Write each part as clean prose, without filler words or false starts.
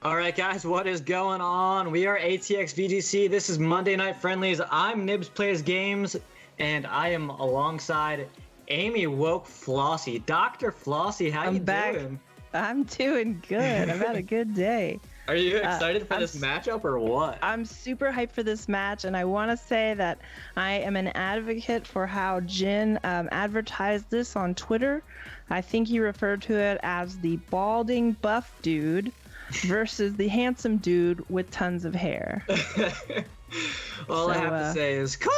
All right, guys, what is going on? We are ATX VGC. This is Monday Night Friendlies. I'm Nibs Plays Games, and I am alongside Amy Woke Flossie. Dr. Flossie, how you back. doing? I'm doing good. I've had a good day. Are you excited for this matchup or what? I'm super hyped for this match, and I want to say that I am an advocate for how Jin advertised this on Twitter. I think he referred to it as the balding buff dude versus the handsome dude with tons of hair. All I have to say is, call!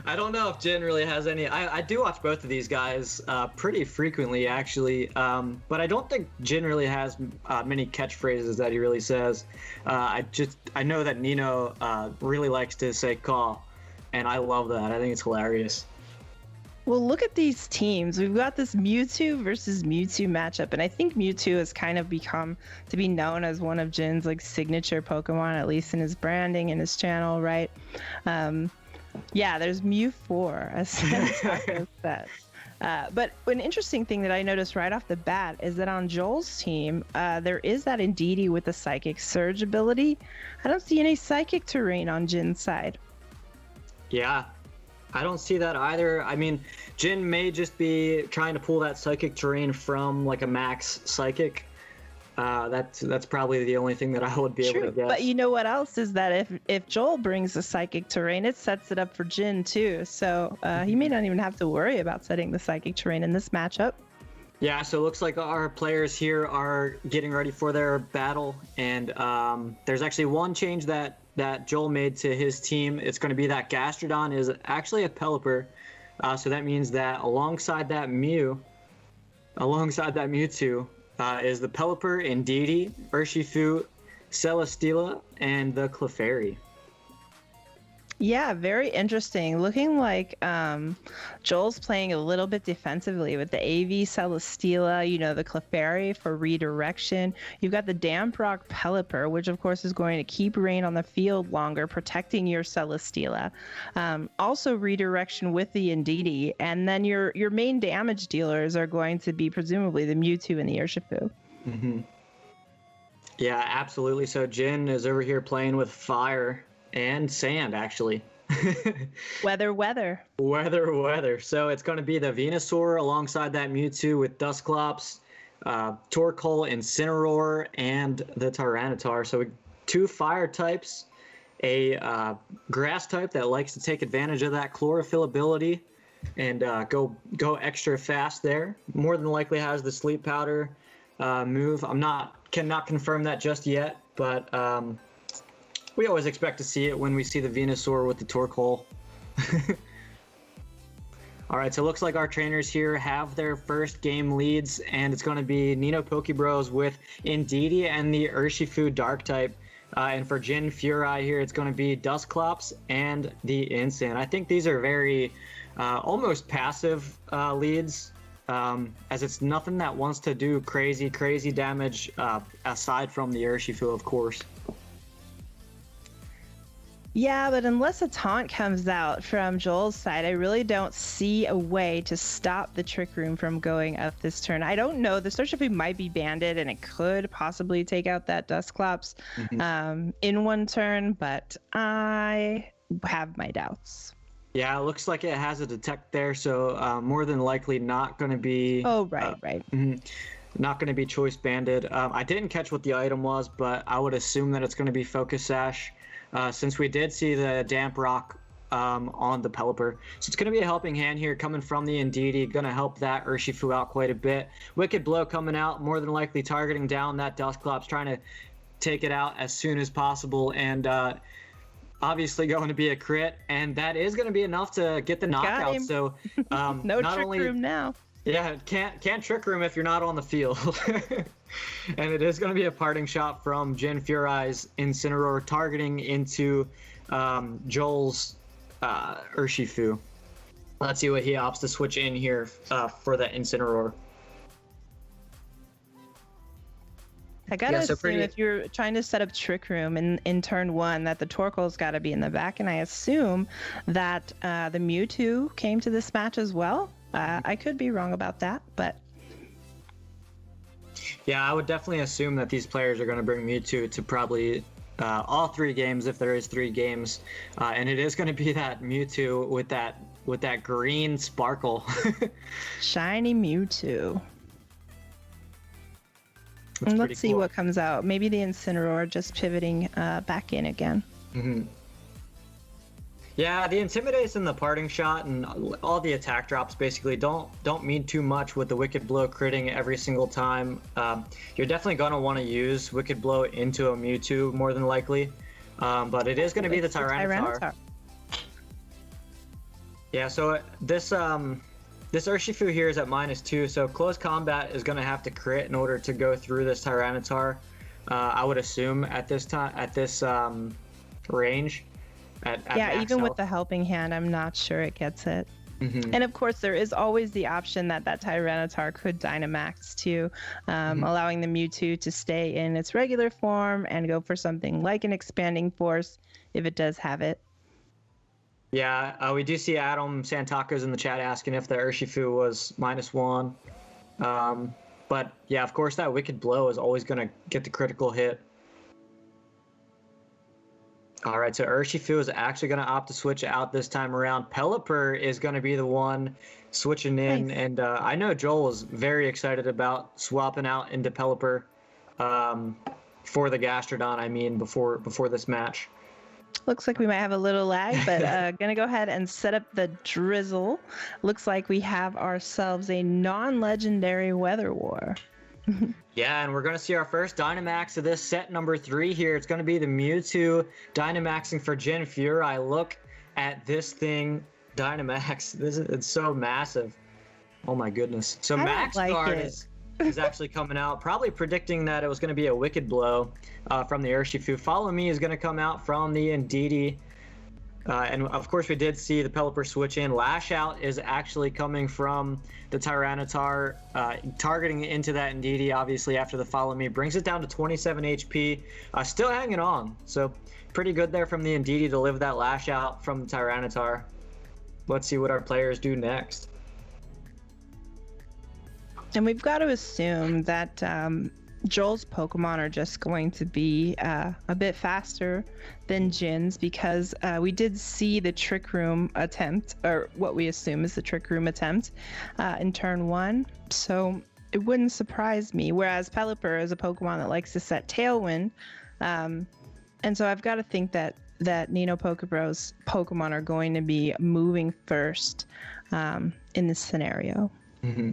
I don't know if Jin really has any. I do watch both of these guys pretty frequently, actually, but I don't think Jin really has many catchphrases that he really says. I know that Nino really likes to say call, and I love that. I think it's hilarious. Well, look at these teams. We've got this Mewtwo versus Mewtwo matchup, and I think Mewtwo has kind of become to be known as one of Jin's like signature Pokemon, at least in his branding and his channel, right? Yeah, there's Mew 4 as Taco says. But an interesting thing that I noticed right off the bat is that on Joel's team, there is that Indeedee with the Psychic Surge ability. I don't see any Psychic terrain on Jin's side. Yeah, I don't see that either. I mean, Jin may just be trying to pull that Psychic terrain from like a max Psychic. That's probably the only thing that I would be able to guess. But you know what else is that if Joel brings the Psychic terrain, it sets it up for Jin too. So he may not even have to worry about setting the Psychic terrain in this matchup. Yeah, so it looks like our players here are getting ready for their battle, and there's actually one change that Joel made to his team. It's going to be that Gastrodon is actually a Pelipper, so that means that alongside that Mewtwo, is the Pelipper, Indeedee, Urshifu, Celesteela, and the Clefairy. Yeah, very interesting. Looking like Joel's playing a little bit defensively with the AV Celesteela, the Clefairy for redirection. You've got the Damp Rock Pelipper, which of course is going to keep Rain on the field longer, protecting your Celesteela. Also redirection with the Indeedee, and then your main damage dealers are going to be presumably the Mewtwo and the Urshifu. Mm-hmm. Yeah, absolutely. So Jin is over here playing with fire and sand, actually. Weather. So it's going to be the Venusaur alongside that Mewtwo with Dusclops, Torkoal, Incineroar, and the Tyranitar. So two fire types, a grass type that likes to take advantage of that chlorophyll ability and go extra fast there. More than likely has the Sleep Powder move. Cannot confirm that just yet, but we always expect to see it when we see the Venusaur with the Torkoal. All right, so it looks like our trainers here have their first game leads, and it's going to be NinoPokeBros with Indeedee and the Urshifu Dark type. And for JinFurai here, it's going to be Dusclops and the Incin. I think these are very almost passive leads, as it's nothing that wants to do crazy damage aside from the Urshifu, of course. Yeah, but unless a taunt comes out from Joel's side, I really don't see a way to stop the Trick Room from going up this turn. I don't know. The Urshifu might be banded, and it could possibly take out that Dusclops in one turn, but I have my doubts. Yeah, it looks like it has a Detect there, so more than likely not going to be... Oh, right. Not going to be Choice Banded. I didn't catch what the item was, but I would assume that it's going to be Focus Sash. Since we did see the Damp Rock on the Pelipper. So it's going to be a helping hand here coming from the Indeedee. Going to help that Urshifu out quite a bit. Wicked Blow coming out, more than likely targeting down that Dusclops, trying to take it out as soon as possible. And obviously going to be a crit. And that is going to be enough to get the knockout. So no Trick Room now. Yeah, can't Trick Room if you're not on the field. And it is going to be a parting shot from JinFurai's Incineroar targeting into Joel's Urshifu. Let's see what he opts to switch in here for the Incineroar. I gotta assume if you're trying to set up Trick Room in turn one, that the Torkoal's got to be in the back, and I assume that the Mewtwo came to this match as well. I could be wrong about that, but Yeah, I would definitely assume that these players are going to bring Mewtwo to probably all 3 games if there is 3 games, and it is going to be that Mewtwo with that green sparkle. Shiny Mewtwo. And let's see what comes out. Maybe the Incineroar just pivoting back in again. Mm-hmm. Yeah, the Intimidates and the Parting Shot and all the attack drops basically don't mean too much with the Wicked Blow critting every single time. You're definitely going to want to use Wicked Blow into a Mewtwo more than likely, but it is going to be the Tyranitar. Yeah, so this Urshifu here is at -2, so close combat is going to have to crit in order to go through this Tyranitar. I would assume at this range. Yeah, even with the helping hand, I'm not sure it gets it. Mm-hmm. And of course, there is always the option that Tyranitar could Dynamax too, allowing the Mewtwo to stay in its regular form and go for something like an Expanding Force if it does have it. Yeah, we do see Adam Santakos in the chat asking if the Urshifu was -1. But yeah, of course, that Wicked Blow is always going to get the critical hit. All right, so Urshifu is actually going to opt to switch out this time around. Pelipper is going to be the one switching in, nice. And I know Joel was very excited about swapping out into Pelipper for the Gastrodon, I mean, before this match. Looks like we might have a little lag, but going to go ahead and set up the Drizzle. Looks like we have ourselves a non-legendary Weather War. Yeah, and we're going to see our first Dynamax of this set number 3 here. It's going to be the Mewtwo Dynamaxing for JinFurai. Look at this thing, Dynamax. It's so massive. Oh my goodness. So Max Guard is actually coming out, probably predicting that it was going to be a Wicked Blow from the Urshifu. Follow Me is going to come out from the Indeedee. And of course, we did see the Pelipper switch in. Lash Out is actually coming from the Tyranitar, targeting into that Indeedee, obviously, after the Follow Me. Brings it down to 27 HP. Still hanging on. So pretty good there from the Indeedee to live that Lash Out from the Tyranitar. Let's see what our players do next. And we've got to assume that Joel's Pokemon are just going to be a bit faster than Jin's, because we did see the Trick Room attempt, or what we assume is the Trick Room attempt in turn 1. So it wouldn't surprise me. Whereas Pelipper is a Pokemon that likes to set Tailwind. And so I've got to think that NinoPokeBro's Pokemon are going to be moving first in this scenario. Mm-hmm.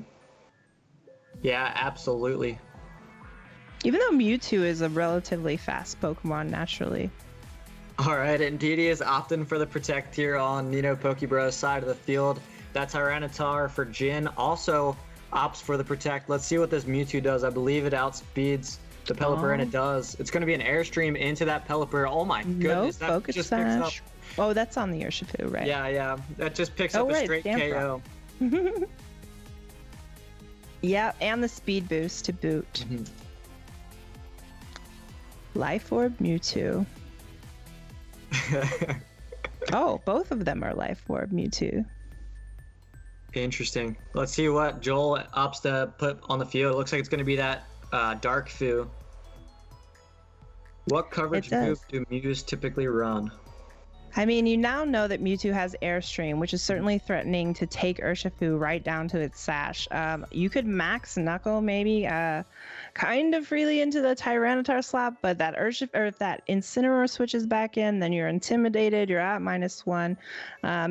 Yeah, absolutely. Even though Mewtwo is a relatively fast Pokemon naturally. All right, Indeedee is opting for the Protect here on NinoPokeBro's side of the field. That Tyranitar for Jin also opts for the Protect. Let's see what this Mewtwo does. I believe it outspeeds the Pelipper, and it does. It's going to be an Airstream into that Pelipper. Oh my goodness. No Focus just Sash. picks up. Oh, that's on the Urshifu, right? Yeah. That just picks up a straight KO. Yeah, and the speed boost to boot. Mm-hmm. Life Orb Mewtwo. Oh, both of them are Life Orb Mewtwo. Interesting. Let's see what Joel opts to put on the field. It looks like it's going to be that Dark Fu. What coverage move do Mews typically run? I mean, you now know that Mewtwo has Airstream, which is certainly threatening to take Urshifu right down to its sash. You could max Knuckle maybe kind of freely into the Tyranitar slap, but that if that Incineroar switches back in, then you're intimidated, you're at -1.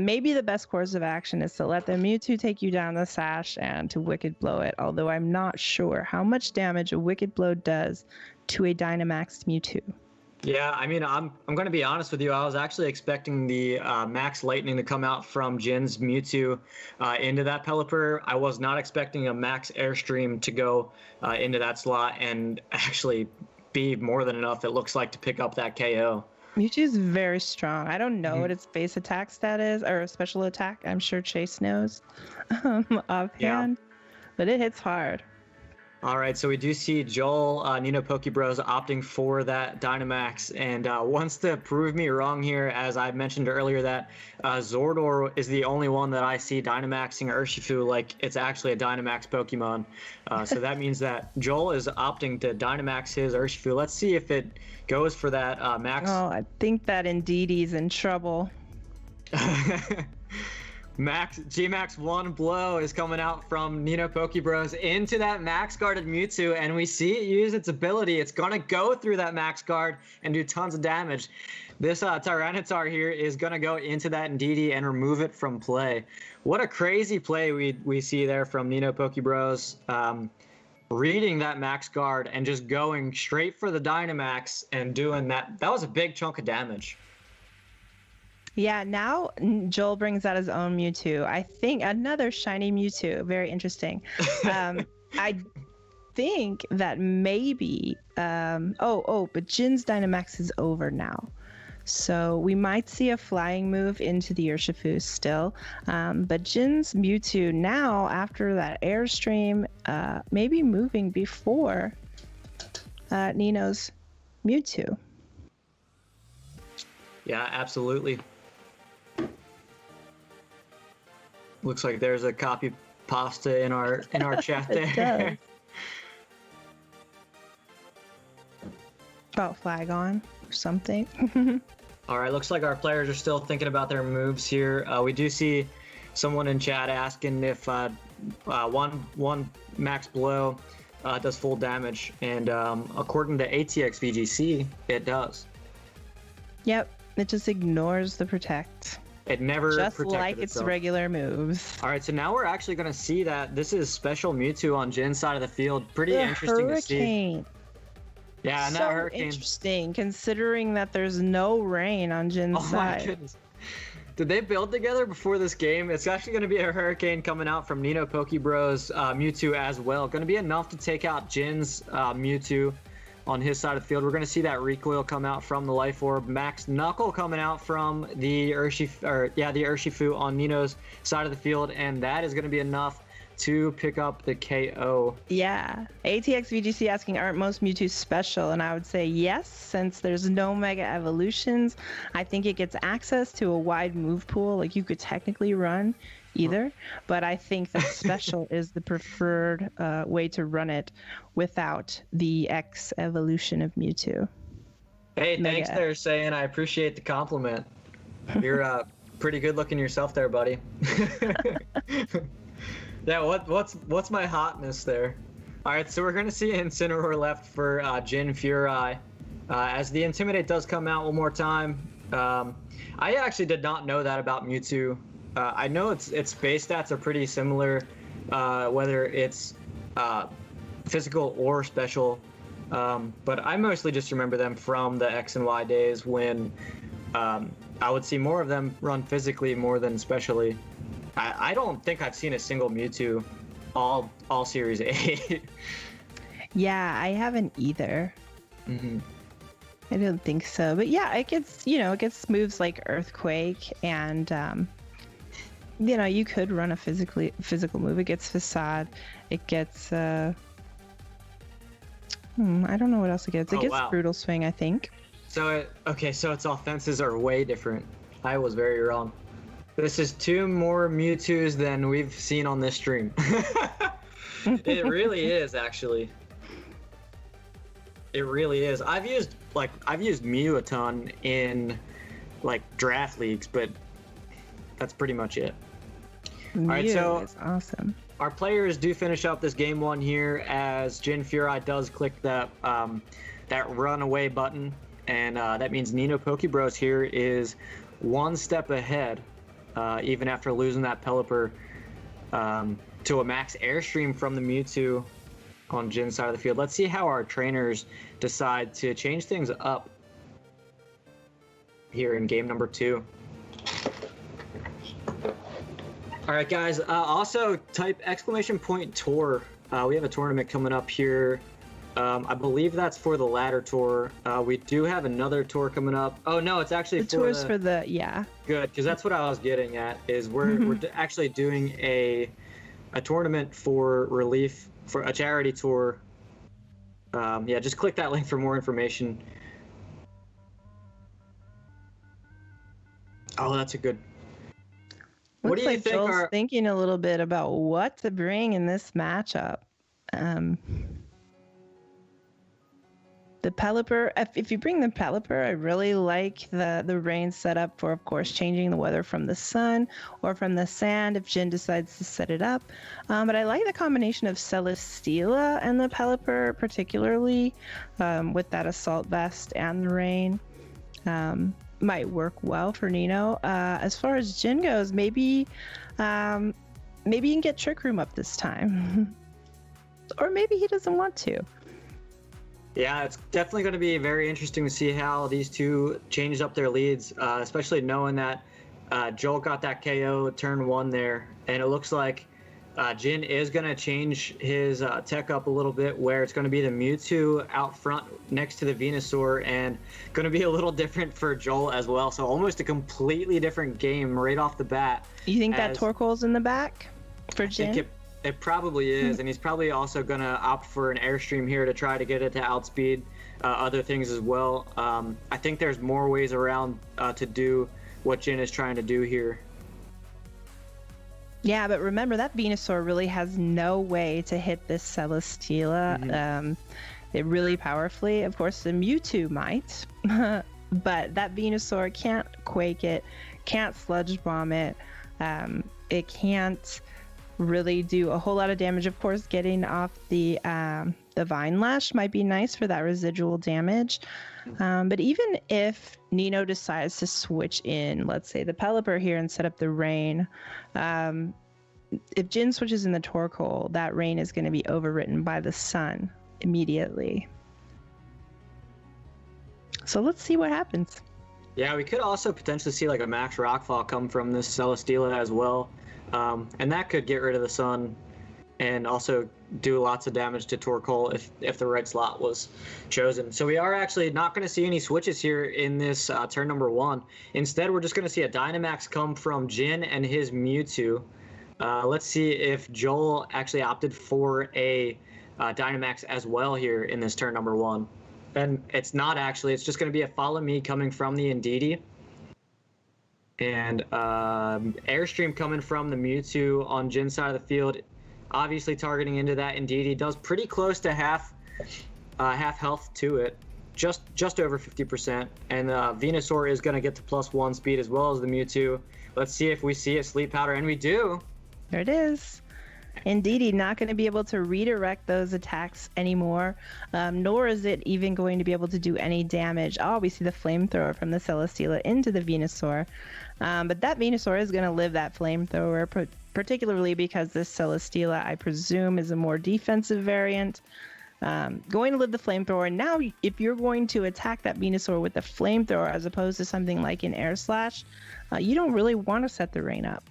Maybe the best course of action is to let the Mewtwo take you down the sash and to Wicked Blow it, although I'm not sure how much damage a Wicked Blow does to a Dynamaxed Mewtwo. Yeah, I mean, I'm going to be honest with you. I was actually expecting the Max Lightning to come out from Jin's Mewtwo into that Pelipper. I was not expecting a Max Airstream to go into that slot and actually be more than enough, it looks like, to pick up that KO. Mewtwo's very strong. I don't know what its base attack stat is, or special attack. I'm sure Chase knows offhand, but it hits hard. All right, so we do see Joel, NinoPokeBros opting for that Dynamax, and wants to prove me wrong here, as I mentioned earlier that Zordor is the only one that I see Dynamaxing Urshifu like it's actually a Dynamax Pokemon. So that means that Joel is opting to Dynamax his Urshifu. Let's see if it goes for that max. Oh, I think that Indeedee in trouble. G-Max 1 blow is coming out from NinoPokeBros into that max guarded Mewtwo, and we see it use its ability. It's gonna go through that max guard and do tons of damage. This Tyranitar here is gonna go into that Indeedee and remove it from play. What a crazy play we see there from NinoPokeBros. Reading that max guard and just going straight for the Dynamax and doing that. That was a big chunk of damage. Yeah, now Joel brings out his own Mewtwo. I think another shiny Mewtwo. Very interesting. I think that maybe... but Jin's Dynamax is over now. So we might see a flying move into the Urshifu still. But Jin's Mewtwo now, after that Airstream, maybe moving before Nino's Mewtwo. Yeah, absolutely. Looks like there's a copy pasta in our chat there. About Flagon or something. All right, looks like our players are still thinking about their moves here. We do see someone in chat asking if one max blow does full damage, and according to ATX VGC, it does. Yep, it just ignores the protect. It never just protected like its itself. Regular moves. All right, so now we're actually going to see that this is special Mewtwo on Jin's side of the field. Pretty interesting to see. Yeah, and so that hurricane. Interesting, considering that there's no rain on Jin's side. My goodness. Did they build together before this game? It's actually going to be a hurricane coming out from NinoPokeBros Mewtwo as well. Going to be enough to take out Jin's Mewtwo on his side of the field. We're going to see that recoil come out from the Life Orb. Max Knuckle coming out from the Urshifu on Nino's side of the field, and that is going to be enough to pick up the KO. Yeah. ATX VGC asking, aren't most Mewtwo special? And I would say yes, since there's no Mega Evolutions. I think it gets access to a wide move pool. Like, you could technically run either, but I think that special is the preferred way to run it without the X evolution of Mewtwo. Hey, thanks there, saying I appreciate the compliment. You're pretty good looking yourself there, buddy. Yeah, what's my hotness there? All right, so we're gonna see Incineroar left for JinFurai. As the Intimidate does come out one more time. I actually did not know that about Mewtwo. I know its base stats are pretty similar, whether it's physical or special, but I mostly just remember them from the X and Y days when I would see more of them run physically more than specially. I don't think I've seen a single Mewtwo all Series 8. Yeah, I haven't either. Mm-hmm. I don't think so, but yeah, it gets moves like Earthquake, and you could run a physical move. It gets Facade. It gets I don't know what else it gets. It gets Brutal Swing, I think. So its offenses are way different. I was very wrong. This is 2 more Mewtwo's than we've seen on this stream. It really is, actually. It really is. I've used Mew a ton in draft leagues, but that's pretty much it. Mew, all right, so is awesome. Our players do finish up this game 1 here as JinFurai does click that runaway button, and that means NinoPokeBros here is 1 step ahead, even after losing that Pelipper to a max Airstream from the Mewtwo on Jin's side of the field. Let's see how our trainers decide to change things up here in game number 2. All right, guys. Also, type !tour. We have a tournament coming up here. I believe that's for the ladder tour. We do have another tour coming up. Oh no, it's actually the tour's for the yeah. Good, because that's what I was getting at. Is we're actually doing a tournament for relief for a charity tour. Yeah, just click that link for more information. Oh, that's a good. What Looks do you like think Joel's thinking a little bit about what to bring in this matchup. The Pelipper, if you bring the Pelipper, I really like the rain setup for, of course, changing the weather from the sun or from the sand if Jin decides to set it up. But I like the combination of Celesteela and the Pelipper, particularly with that Assault Vest and the rain. Might work well for Nino. As far as Jin goes, maybe you can get Trick Room up this time. Or maybe he doesn't want to. Yeah, it's definitely going to be very interesting to see how these two change up their leads, especially knowing that Joel got that KO turn 1 there, and it looks like Jin is going to change his tech up a little bit, where it's going to be the Mewtwo out front next to the Venusaur, and going to be a little different for Joel as well. So almost a completely different game right off the bat. You think that Torkoal's in the back for Jin? It probably is, and he's probably also going to opt for an Airstream here to try to get it to outspeed other things as well. I think there's more ways around to do what Jin is trying to do here. Yeah, but remember that Venusaur really has no way to hit this Celesteela. It really powerfully. Of course, the Mewtwo might, but that Venusaur can't Quake it, can't Sludge Bomb it. It can't really do a whole lot of damage. Of course, getting off the Vine Lash might be nice for that residual damage. But even if Nino decides to switch in, let's say the Pelipper here and set up the rain, if Jin switches in the Torkoal, that rain is going to be overwritten by the sun immediately. So let's see what happens. Yeah, we could also potentially see like a Max Rockfall come from this Celesteela as well. And that could get rid of the sun and also do lots of damage to Torkoal if the right slot was chosen. So we are actually not going to see any switches here in this turn number 1. Instead, we're just going to see a Dynamax come from Jin and his Mewtwo. Let's see if Joel actually opted for a Dynamax as well here in this turn number 1. And it's not actually. It's just going to be a Follow Me coming from the Indeedee. And Airstream coming from the Mewtwo on Jin's side of the field, obviously targeting into that Indeedee. Does pretty close to half health to it, just over 50%. And Venusaur is going to get to +1 speed as well as the Mewtwo. Let's see if we see a Sleep Powder, and we do. There it is. Indeedee not going to be able to redirect those attacks anymore, nor is it even going to be able to do any damage. Oh, we see the Flamethrower from the Celesteela into the Venusaur. But that Venusaur is going to live that Flamethrower, particularly because this Celesteela, I presume, is a more defensive variant. Going to live the Flamethrower. Now, if you're going to attack that Venusaur with the Flamethrower as opposed to something like an Air Slash, you don't really want to set the rain up.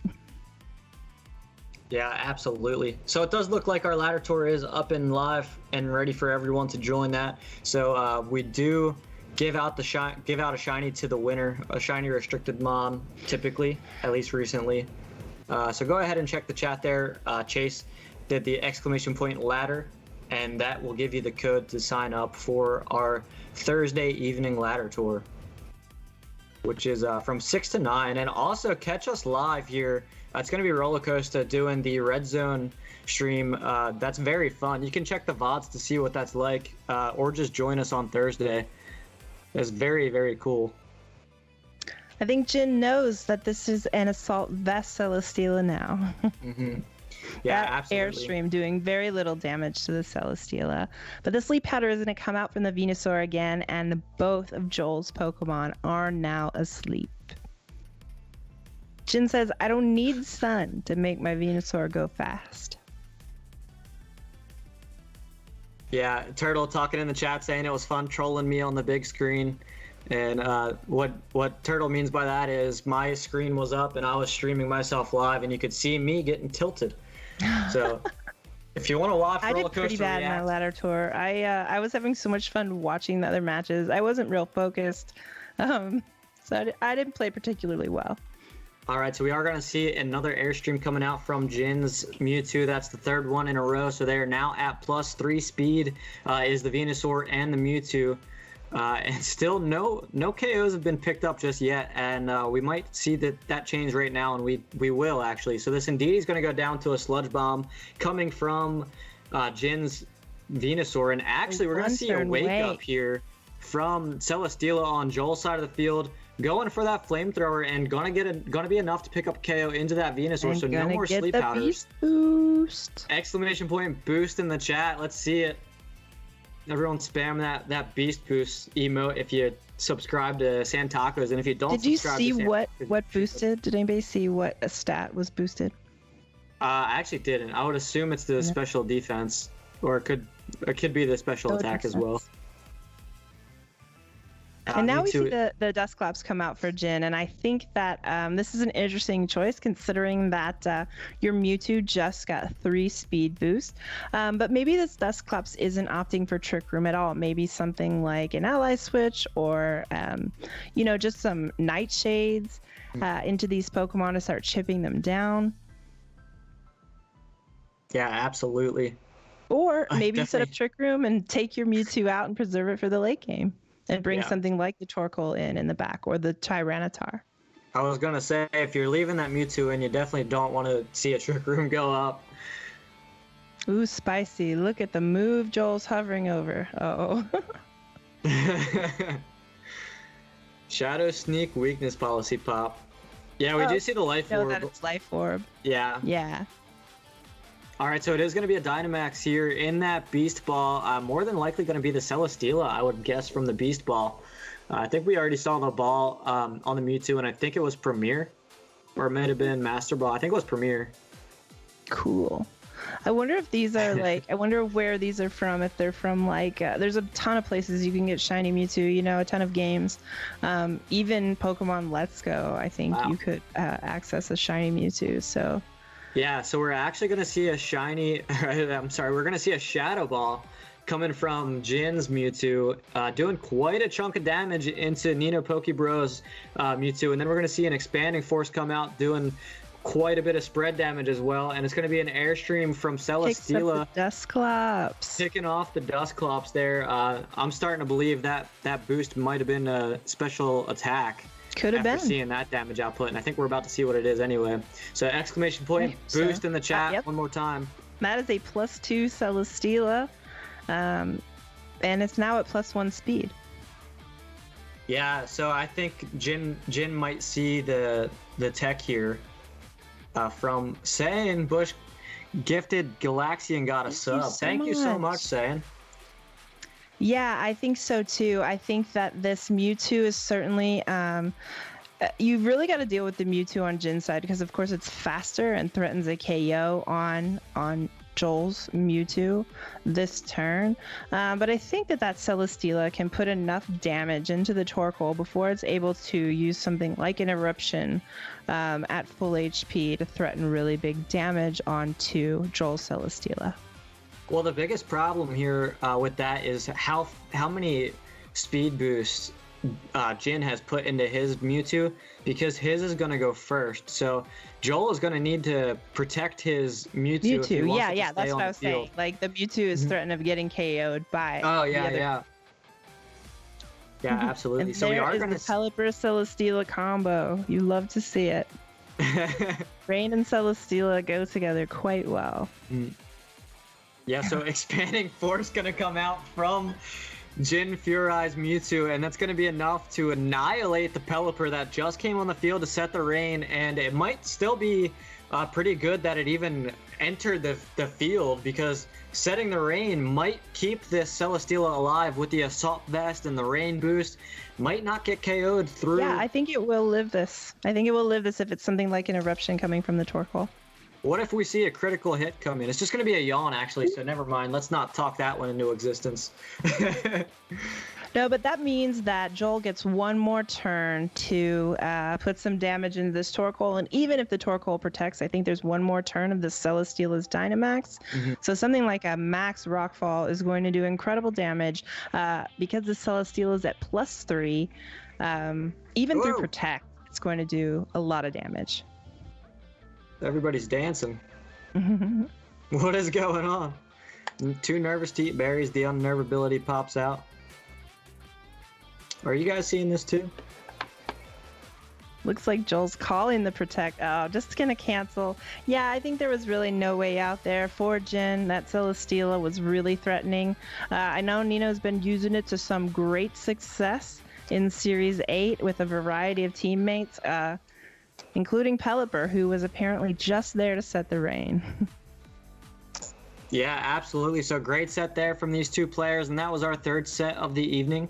Yeah, absolutely. So it does look like our ladder tour is up and live and ready for everyone to join that. So we do give out a shiny to the winner, a shiny restricted mon, typically, at least recently. So go ahead and check the chat there. Chase did the ! ladder, and that will give you the code to sign up for our Thursday evening ladder tour, which is from 6 to 9. And also catch us live here. It's going to be Roller Coaster doing the Red Zone stream. That's very fun. You can check the VODs to see what that's like, or just join us on Thursday. It's very, very cool. I think Jin knows that this is an Assault Vest Celesteela now. Mm-hmm. Yeah, that absolutely. Airstream doing very little damage to the Celesteela. But the Sleep Powder is going to come out from the Venusaur again, and both of Joel's Pokemon are now asleep. Jin says, I don't need sun to make my Venusaur go fast. Yeah, Turtle talking in the chat saying it was fun trolling me on the big screen. And what Turtle means by that is my screen was up and I was streaming myself live and you could see me getting tilted. So if you want to watch I Roller did pretty Coaster bad in my ladder tour. I was having so much fun watching the other matches. I wasn't real focused. So I didn't play particularly well. All right, so we are going to see another airstream coming out from Jin's Mewtwo. That's the third one in a row. So they are now at +3 speed, is the Venusaur and the Mewtwo. And still no KOs have been picked up just yet. And we might see that change right now, and we will actually. So this indeed is going to go down to a Sludge Bomb coming from Jin's Venusaur. And actually, we're going to see a wake up here from Celesteela on Joel's side of the field. Going for that flamethrower and gonna be enough to pick up KO into that Venusaur. So no more sleep powders. Beast boost. Exclamation point boost in the chat. Let's see it. Everyone spam that beast boost emote if you subscribe to Santacos, and if you don't, did you see what boosted? Did anybody see what a stat was boosted? I actually didn't. I would assume it's the special defense, or it could be the special attack as well. And now we see the Dusclops come out for Jin, and I think that this is an interesting choice considering that your Mewtwo just got 3 speed boost. But maybe this Dusclops isn't opting for Trick Room at all. Maybe something like an Ally Switch or, just some Nightshades into these Pokemon to start chipping them down. Yeah, absolutely. Or maybe set up Trick Room and take your Mewtwo out and preserve it for the late game. And bring something like the Torkoal in the back, or the Tyranitar. I was going to say, if you're leaving that Mewtwo in, you definitely don't want to see a Trick Room go up. Ooh, spicy. Look at the move Joel's hovering over. Uh-oh. Shadow Sneak Weakness Policy Pop. Yeah, we do see the Life Orb. That it's Life Orb. Yeah. Yeah. All right, so it is going to be a Dynamax here in that Beast Ball. More than likely going to be the Celesteela, I would guess, from the Beast Ball. I think we already saw the ball on the Mewtwo, and I think it was Premier. Or it might have been Master Ball. I think it was Premier. Cool. I wonder if these are I wonder where these are from. If they're from there's a ton of places you can get Shiny Mewtwo, a ton of games. Even Pokemon Let's Go, I think you could access a Shiny Mewtwo, so... Yeah, so we're actually going to see we're going to see a Shadow Ball coming from Jin's Mewtwo, doing quite a chunk of damage into NinoPokeBro's Mewtwo, and then we're going to see an Expanding Force come out doing quite a bit of spread damage as well, and it's going to be an Airstream from Celesteela. Dusclops. Picking off the Dusclops there. I'm starting to believe that boost might have been a special attack. Could have been. Seeing that damage output, and I think we're about to see what it is anyway. So exclamation point boost in the chat one more time. That is a +2 Celesteela, and it's now at +1 speed. Yeah, so I think Jin might see the tech here from Saiyan Bush. Gifted Galaxian got a sub. Thank you so much, Saiyan. Yeah, I think so too. I think that this Mewtwo is certainly you've really got to deal with the Mewtwo on Jin's side because of course it's faster and threatens a KO on Joel's Mewtwo this turn. But I think that Celesteela can put enough damage into the Torkoal before it's able to use something like an Eruption at full HP to threaten really big damage onto Joel's Celesteela. Well, the biggest problem here with that is how many speed boosts Jin has put into his Mewtwo, because his is going to go first. So Joel is going to need to protect his Mewtwo. Yeah, that's what I was saying. Like the Mewtwo is threatened of getting KO'd by. Oh yeah, absolutely. And so we are going to Pelipper Celesteela combo. You love to see it. Rain and Celesteela go together quite well. Yeah, so Expanding Force going to come out from JinFurai's Mewtwo, and that's going to be enough to annihilate the Pelipper that just came on the field to set the rain, and it might still be pretty good that it even entered the field, because setting the rain might keep this Celesteela alive with the Assault Vest and the Rain Boost. Might not get KO'd through. Yeah, I think it will live this. I think it will live this if it's something like an Eruption coming from the Torkoal. What if we see a critical hit come in? It's just going to be a yawn, actually, so never mind. Let's not talk that one into existence. No, but that means that Joel gets one more turn to put some damage into this Torkoal, and even if the Torkoal protects, I think there's one more turn of the Celesteela's Dynamax. So something like a Max Rockfall is going to do incredible damage because the Celesteela is at +3, even through Protect. it's going to do a lot of damage. Everybody's dancing. What is going on? Too nervous to eat berries. The unnervability pops out. Are you guys seeing this too? Looks like Joel's calling the protect. Oh, just gonna cancel. Yeah, I think there was really no way out there for Jin. That Celesteela was really threatening. I know Nino's been using it to some great success in Series 8 with a variety of teammates, including Pelipper, who was apparently just there to set the rain. Yeah, absolutely. So great set there from these two players, and that was our third set of the evening.